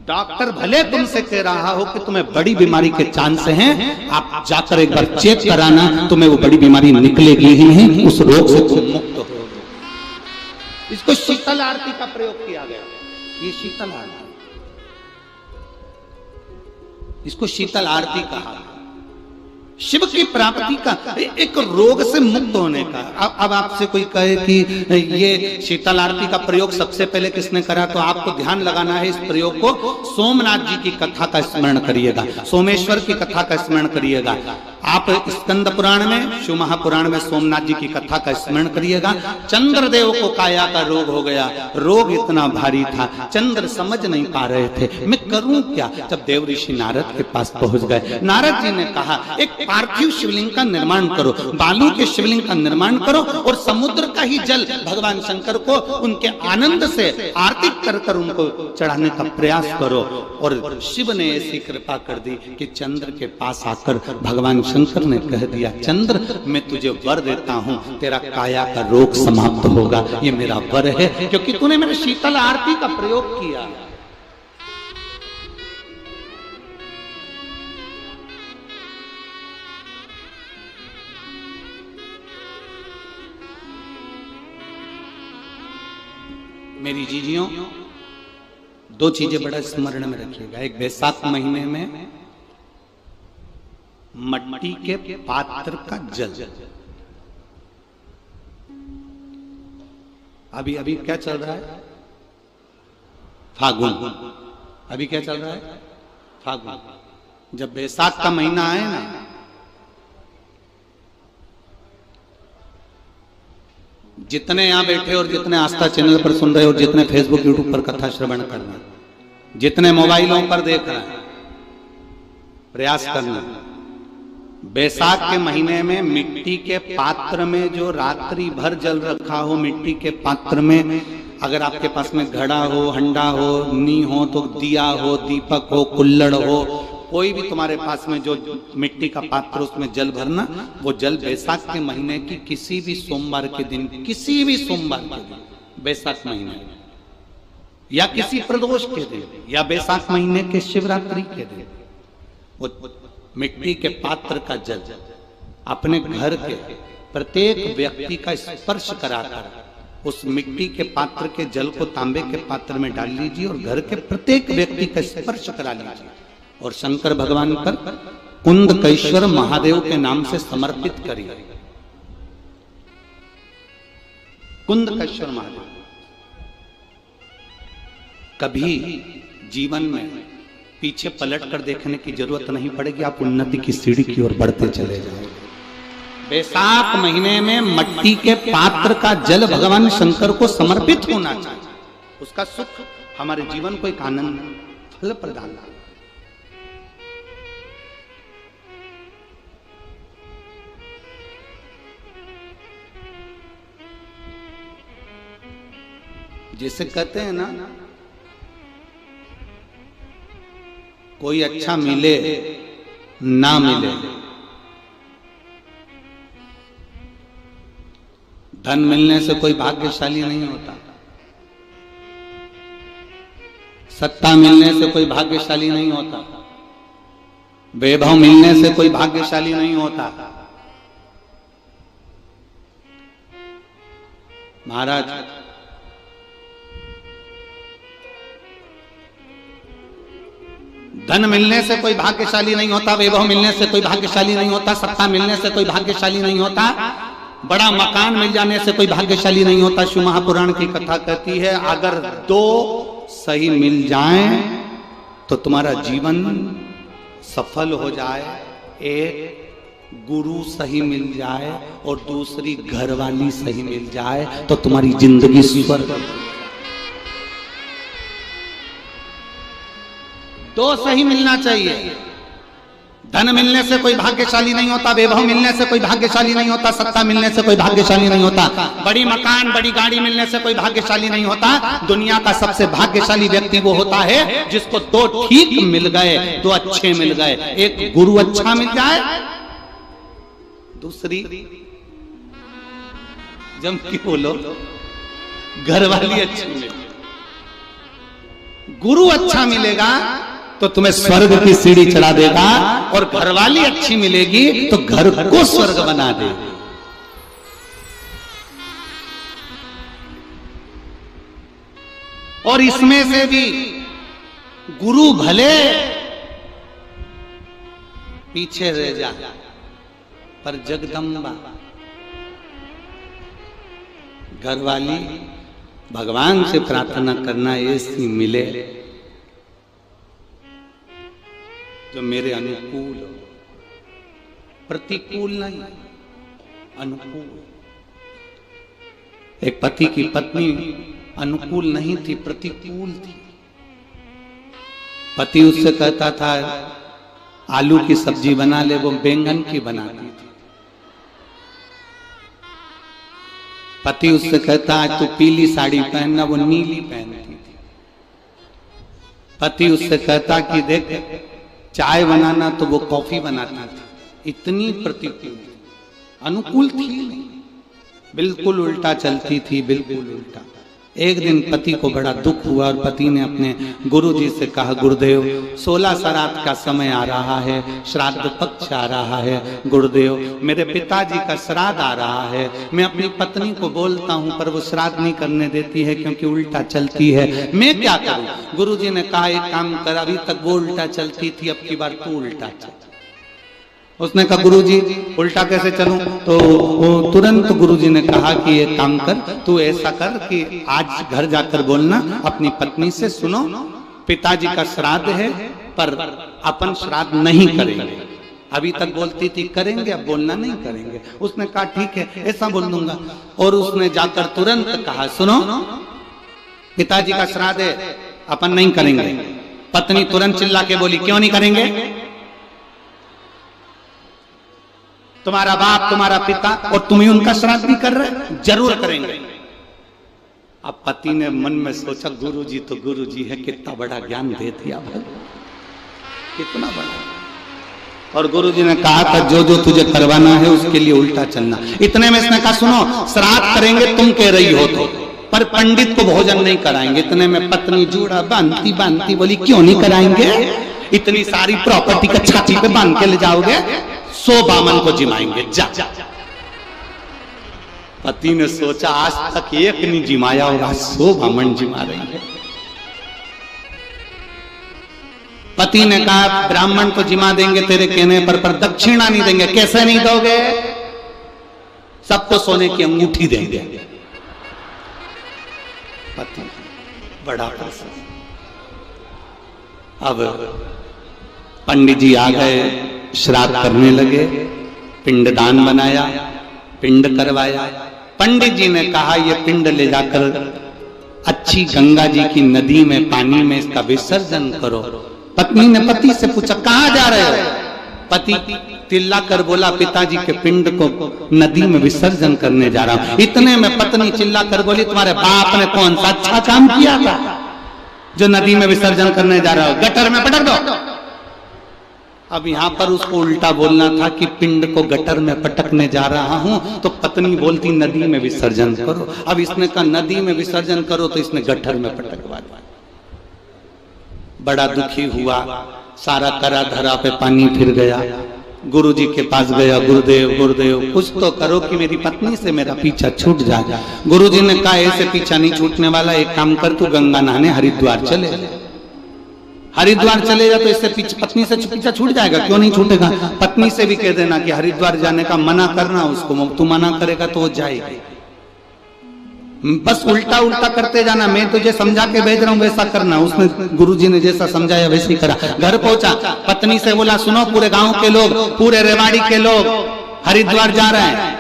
डॉक्टर भले तुमसे कह रहा हो कि तुम्हें बड़ी बीमारी के चांस हैं, आप जाकर एक बार चेक कराना, तुम्हें वो बड़ी बीमारी निकलेगी ही नहीं, उस रोग से तुम मुक्त हो। इसको शीतल आरती का प्रयोग किया गया। ये शीतल आरती, इसको शीतल आरती कहा। शिव की प्राप्ति का, एक रोग से मुक्त होने का। अब आपसे कोई कहे कि ये शीतल आरती का प्रयोग सबसे पहले किसने करा, तो आपको ध्यान लगाना है इस प्रयोग को। सोमनाथ जी की कथा का स्मरण करिएगा, सोमेश्वर की कथा का स्मरण करिएगा। आप स्कंद पुराण में, शिव महापुराण में सोमनाथ जी की कथा का स्मरण करिएगा। चंद्रदेव को काया का रोग हो गया, रोग इतना भारी था, चंद्र समझ नहीं पा रहे थे मैं करूं क्या। जब देव ऋषि नारद के पास पहुंच गए, नारद जी ने कहा एक पार्थिव शिवलिंग का निर्माण करो, बालू के शिवलिंग का निर्माण करो और समुद्र का ही जल भगवान शंकर को उनके आनंद से आरती कर कर उनको चढ़ाने का प्रयास करो। और शिव ने ऐसी कृपा कर दी कि चंद्र के पास आकर भगवान शंकर ने कह दिया, चंद्र मैं तुझे वर देता हूं, तेरा काया का रोग समाप्त होगा, ये मेरा वर है क्योंकि तूने मेरे शीतल आरती का प्रयोग किया। मेरी जीजियों, दो चीजें बड़ा स्मरण में रखिएगा। एक, बैसाख महीने में मट्टी के पात्र का जल, अभी अभी क्या चल रहा है, फागुन, अभी क्या चल रहा है, फागुन। जब बैसाख का महीना आए ना, जितने यहां बैठे और जितने आस्था चैनल पर सुन रहे हो, जितने फेसबुक यूट्यूब पर कथा श्रवण कर रहे हैं, जितने मोबाइलों पर देख रहे हैं, प्रयास करना, बैसाख के महीने में मिट्टी के पात्र में जो रात्रि भर जल रखा हो, मिट्टी के पात्र में, अगर आपके पास में घड़ा हो, हंडा हो, नी हो, तो दिया हो, दीपक हो, कुल्लड़ हो, कोई भी तुम्हारे पास में जो मिट्टी का पात्र, उसमें जल भरना। वो जल बैसाख के महीने की किसी भी सोमवार के दिन, किसी भी सोमवार के दिन, बैसाख महीने या किसी प्रदोष के दिन या बैसाख महीने के शिवरात्रि के दिन, वो मिट्टी के पात्र का जल अपने घर के प्रत्येक व्यक्ति का स्पर्श कराकर उस मिट्टी के पात्र के जल को तांबे के पात्र में डाल लीजिए और घर के प्रत्येक व्यक्ति का स्पर्श करा लीजिए और शंकर भगवान पर कुंदकेश्वर महादेव के नाम से समर्पित करिए। कुंदकेश्वर महादेव, कभी जीवन में पीछे पलट कर देखने की जरूरत नहीं पड़ेगी, आप उन्नति की सीढ़ी की ओर बढ़ते चले जाओगे। बैसाख महीने में मट्टी के पात्र का जल भगवान शंकर को समर्पित होना चाहिए, उसका सुख हमारे जीवन को एक आनंद फल प्रदान। जिसे कहते हैं ना, कोई अच्छा मिले ना मिले, धन मिलने से कोई भाग्यशाली नहीं होता, सत्ता मिलने से कोई भाग्यशाली नहीं होता, वैभव मिलने से कोई भाग्यशाली नहीं होता। महाराज, धन मिलने से कोई भाग्यशाली नहीं होता, वैभव मिलने से कोई भाग्यशाली नहीं होता, सत्ता मिलने से कोई भाग्यशाली नहीं होता, बड़ा मकान मिल जाने से कोई भाग्यशाली नहीं होता। शिव महापुराण की कथा कहती है, अगर दो सही मिल जाएं तो तुम्हारा जीवन सफल हो जाए, एक गुरु सही मिल जाए और दूसरी घरवाली सही मिल जाए तो तुम्हारी जिंदगी स्वर्ग। दो सही मिलना चाहिए, धन मिलने से कोई भाग्यशाली नहीं होता, वैभव मिलने से कोई भाग्यशाली नहीं होता, सत्ता मिलने से कोई भाग्यशाली नहीं होता, बड़ी मकान बड़ी गाड़ी मिलने से कोई भाग्यशाली नहीं होता। दुनिया का सबसे भाग्यशाली व्यक्ति वो होता है जिसको दो ठीक मिल गए, दो अच्छे मिल गए। एक गुरु अच्छा मिल जाए, दूसरी जम की बोलो घरवाली अच्छी मिले। गुरु अच्छा मिलेगा तो तुम्हें स्वर्ग की सीढ़ी चढ़ा देगा, और घरवाली अच्छी मिलेगी तो घर को स्वर्ग बना देगी। और इसमें से भी गुरु भले पीछे रह जा, पर जगदम्बा घरवाली भगवान से प्रार्थना करना ऐसी मिले जो मेरे अनुकूल हो, प्रतिकूल नहीं, अनुकूल। एक पति की पत्नी अनुकूल नहीं थी, प्रतिकूल थी। पति उससे कहता था आलू की सब्जी बना ले, वो बैंगन की बनाती थी। पति उससे कहता आज तू पीली साड़ी पहनना, वो नीली पहनती थी। पति उससे कहता कि देख चाय बनाना, तो वो कॉफी बनाती थी। इतनी प्रतिकूल, अनुकूल थी नहीं, बिल्कुल उल्टा चलती थी, बिल्कुल उल्टा। एक दिन पति को बड़ा दुख हुआ और पति ने अपने गुरुजी से कहा, गुरुदेव 16 श्राद्ध का समय आ रहा है, श्राद्ध पक्ष आ रहा है, गुरुदेव मेरे पिताजी का श्राद्ध आ रहा है। मैं अपनी पत्नी को बोलता हूँ पर वो श्राद्ध नहीं करने देती है क्योंकि उल्टा चलती है, मैं क्या करूँ? गुरुजी ने कहा एक काम कर, अभी तक वो उल्टा चलती थी, अब की बार तू उल्टा चल। उसने कहा गुरुजी उल्टा कैसे चलूं? तो वो तुरंत गुरुजी ने कहा कि एक काम कर, तू ऐसा कर कि आज घर जाकर बोलना अपनी पत्नी से, सुनो पिताजी का श्राद्ध है पर अपन श्राद्ध नहीं करेंगे। अभी तक बोलती थी करेंगे, अब बोलना नहीं करेंगे। उसने कहा ठीक है ऐसा बोल दूंगा। और उसने जाकर तुरंत कहा सुनो पिताजी का श्राद्ध है, अपन नहीं करेंगे। पत्नी तुरंत चिल्ला के बोली क्यों नहीं करेंगे? तुम्हारा बाप तुम्हारा पिता और तुम ही उनका श्राद्ध भी कर रहे, जरूर करेंगे। अब पति ने मन में सोचा गुरुजी तो गुरुजी है, कितना बड़ा ज्ञान दे दिया भाई, कितना बड़ा। और गुरुजी ने कहा था जो जो तुझे करवाना है उसके लिए उल्टा चलना। इतने में इसने कहा सुनो श्राद्ध करेंगे तुम कह रही हो तो, पर पंडित को भोजन नहीं कराएंगे। इतने में पत्नी जूड़ा बांधती बांधती बोली क्यों नहीं कराएंगे? इतनी सारी प्रॉपर्टी का छाती पे बांध के ले जाओगे, 100 बामन को जिमाएंगे जा। पति ने सोचा आज तक एक नहीं जिमाया होगा, 100 बामन जिमा रही है। पति ने कहा ब्राह्मण को जिमा देंगे तेरे कहने पर दक्षिणा नहीं देंगे। कैसे नहीं दोगे? सबको सोने की अंगूठी देंगे। पति बड़ा प्रसन्न। अब पंडित जी आ गए, श्राद्ध करने लगे, पिंडदान बनाया, पिंड करवाया। पंडित जी ने कहा ये पिंड ले जाकर अच्छी गंगा जी की नदी में पानी में इसका विसर्जन करो। पत्नी ने पति से पूछा कहाँ जा रहे हो? पति तिल्ला कर बोला पिताजी के पिंड को नदी में विसर्जन करने जा रहा हूं। इतने में पत्नी चिल्ला कर बोली तुम्हारे बाप ने कौन सा अच्छा काम किया था जो नदी में विसर्जन करने जा रहा हो? गटर में पटक दो। अब यहां पर उसको उल्टा बोलना था कि पिंड को गटर में पटकने जा रहा हूं, तो पत्नी बोलती नदी में विसर्जन करो। अब इसने कहा नदी में विसर्जन करो, तो इसने गटर में पटकवा दिया। बड़ा दुखी हुआ, सारा करा धरा पे पानी फिर गया। गुरुजी के पास गया, गुरुदेव गुरुदेव कुछ तो करो कि मेरी पत्नी से मेरा पीछा छूट जाए। गुरुजी ने कहा ऐसे पीछा नहीं छूटने वाला, एक काम कर तू गंगा नहाने हरिद्वार चले। हरिद्वार चले जा तो इससे पत्नी से पीछा छूट जाएगा। क्यों नहीं छूटेगा? पत्नी से भी कह देना कि हरिद्वार जाने का मना करना उसको, तू मना करेगा तो वो जाएगी। बस उल्टा उल्टा करते जाना, मैं तुझे समझा के भेज रहा हूँ वैसा करना। उसने गुरुजी ने जैसा समझाया वैसे ही करा। घर पहुंचा, पत्नी से बोला सुनो पूरे गांव के लोग, पूरे रेवाड़ी के लोग हरिद्वार जा रहे हैं,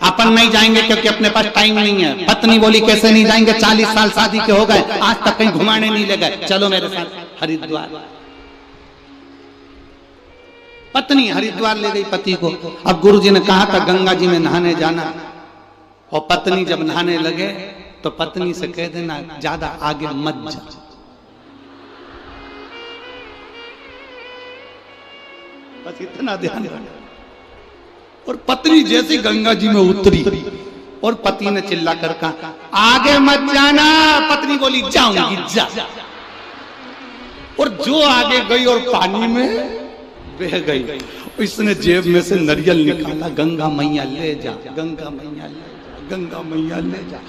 अपन नहीं जाएंगे क्योंकि अपने पास टाइम नहीं है। पत्नी बोली कैसे नहीं जाएंगे? 40 साल शादी के हो गए, आज तक कहीं घुमाने नहीं ले गए, चलो मेरे साथ हरिद्वार। पत्नी हरिद्वार ले गई पति को। अब गुरुजी ने कहा था गंगा जी में नहाने जाना, और पत्नी जब नहाने लगे तो पत्नी से कह देना ज्यादा आगे मत जा। बस इतना ध्यान रखना। और पत्नी जैसे गंगा जी में उतरी और पति ने चिल्ला कर कहा आगे मत जाना। पत्नी बोली जाऊंगी जा। और जो आगे गई और पानी में बह गई। इसने जेब में से नारियल निकाला, गंगा मैया ले जा, गंगा मैया ले जा, गंगा मैया ले जा।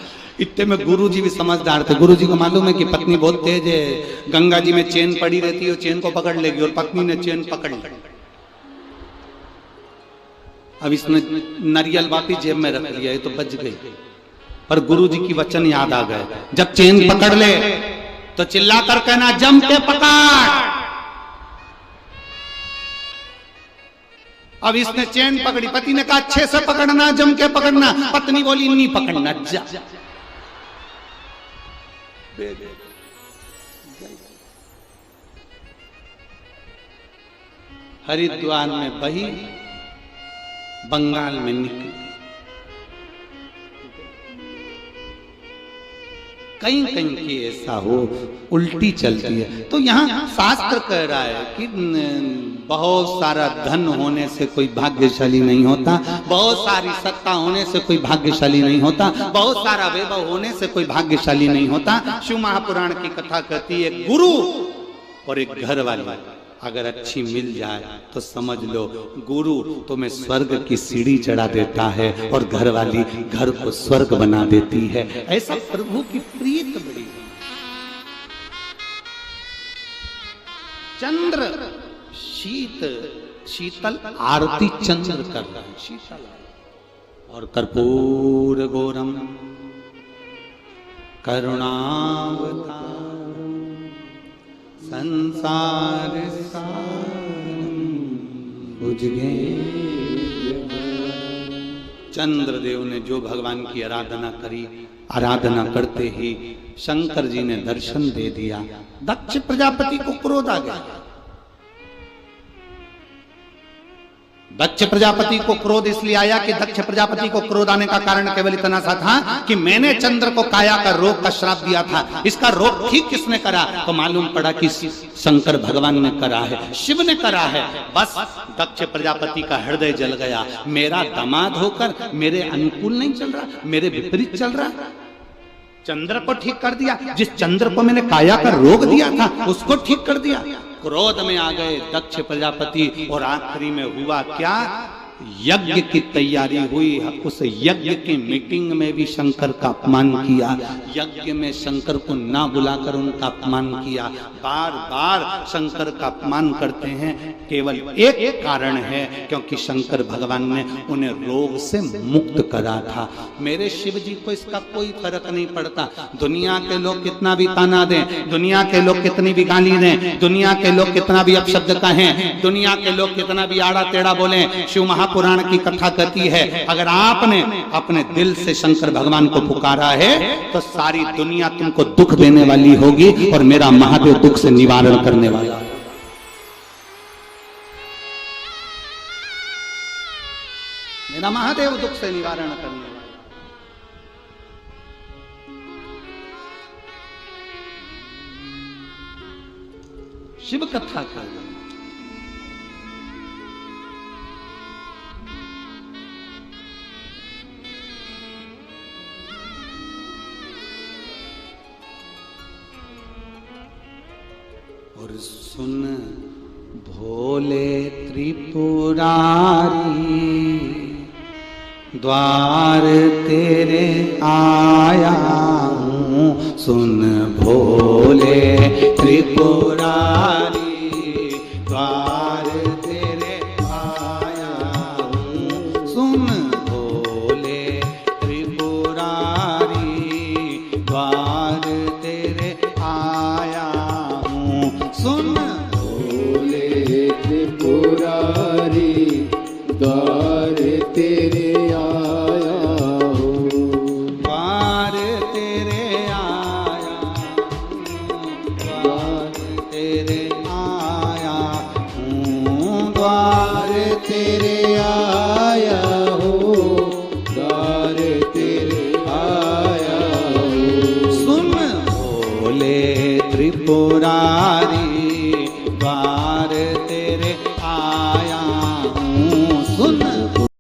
इतने में गुरुजी भी समझदार थे। गुरुजी को मालूम है कि पत्नी बहुत तेज है, गंगा जी में चेन पड़ी रहती है, चेन को पकड़ लेगी, और पत्नी ने चेन पकड़ ली। अब इसने नारियल वापिस जेब में रख लिया, ये तो बच गई। पर गुरुजी की वचन याद आ गए, जब चेन पकड़ ले तो चिल्ला कर कहना जम के पकड़। अब इसने चेन पकड़ी, पति ने कहा अच्छे से पकड़ना, जम के पकड़ना। पत्नी बोली नहीं पकड़ना जा। हरिद्वार में बही, बंगाल में निकली। कहीं कहीं की ऐसा हो उल्टी चलती है। तो यहाँ शास्त्र कह रहा है कि बहुत सारा धन होने से कोई भाग्यशाली नहीं होता, बहुत सारी सत्ता होने से कोई भाग्यशाली नहीं होता, बहुत सारा वैभव होने से कोई भाग्यशाली नहीं होता। शिव महापुराण की कथा कहती है गुरु और एक घर वाली अगर अच्छी मिल जाए तो समझ लो गुरु तुम्हें स्वर्ग की सीढ़ी चढ़ा देता है और घर वाली घर को स्वर्ग बना देती है। ऐसा प्रभु की प्रीत बड़ी। चंद्र शीतल आरती चंद्र कर रहा है, शीतल। और कर्पूर गौरम करुणावतार संसार बुझगे। चंद्रदेव ने जो भगवान की आराधना करी, आराधना करते ही शंकर जी ने दर्शन दे दिया। दक्ष प्रजापति को क्रोध आ गया। दक्ष प्रजापति को क्रोध इसलिए आया कि दक्ष प्रजापति को क्रोध आने का कारण केवल इतना सा था कि मैंने चंद्र को काया का रोग का श्राप दिया था। इसका रोग ठीक किसने करा? तो मालूम पड़ा कि शंकर भगवान ने करा है, शिव ने करा है। बस दक्ष प्रजापति का हृदय जल गया। मेरा दामाद होकर मेरे अनुकूल नहीं चल रहा, मेरे विपरीत चल रहा। चंद्र को ठीक कर दिया, जिस चंद्र को मैंने काया का रोग दिया था उसको ठीक कर दिया। क्रोध में आ गए दक्ष प्रजापति। और आखिरी में हुआ क्या? यज्ञ की तैयारी हुई। उस यज्ञ की मीटिंग में भी शंकर का अपमान किया। यज्ञ में शंकर को ना बुलाकर उनका अपमान किया। बार बार शंकर का अपमान करते हैं। केवल एक कारण है, क्योंकि शंकर भगवान ने उन्हें रोग से मुक्त करा था। मेरे शिव जी को इसका कोई फर्क नहीं पड़ता। दुनिया के लोग कितना भी ताना दें, दुनिया के लोग कितनी भी गाली दें, दुनिया के लोग कितना भी अपशब्द कहें, दुनिया के लोग कितना भी आड़ा टेढ़ा बोलें, शिव महापुराण की कथा कहती है अगर आपने अपने दिल से शंकर भगवान को पुकारा है तो सारी दुनिया तुमको दुख देने वाली होगी और मेरा महादेव दुख से निवारण करने वाला। मेरा महादेव दुख से निवारण करने वाला। शिव कथा कर और सुन भोले त्रिपुरारी द्वार तेरे आया हूँ। सुन भोले त्रिपुरारी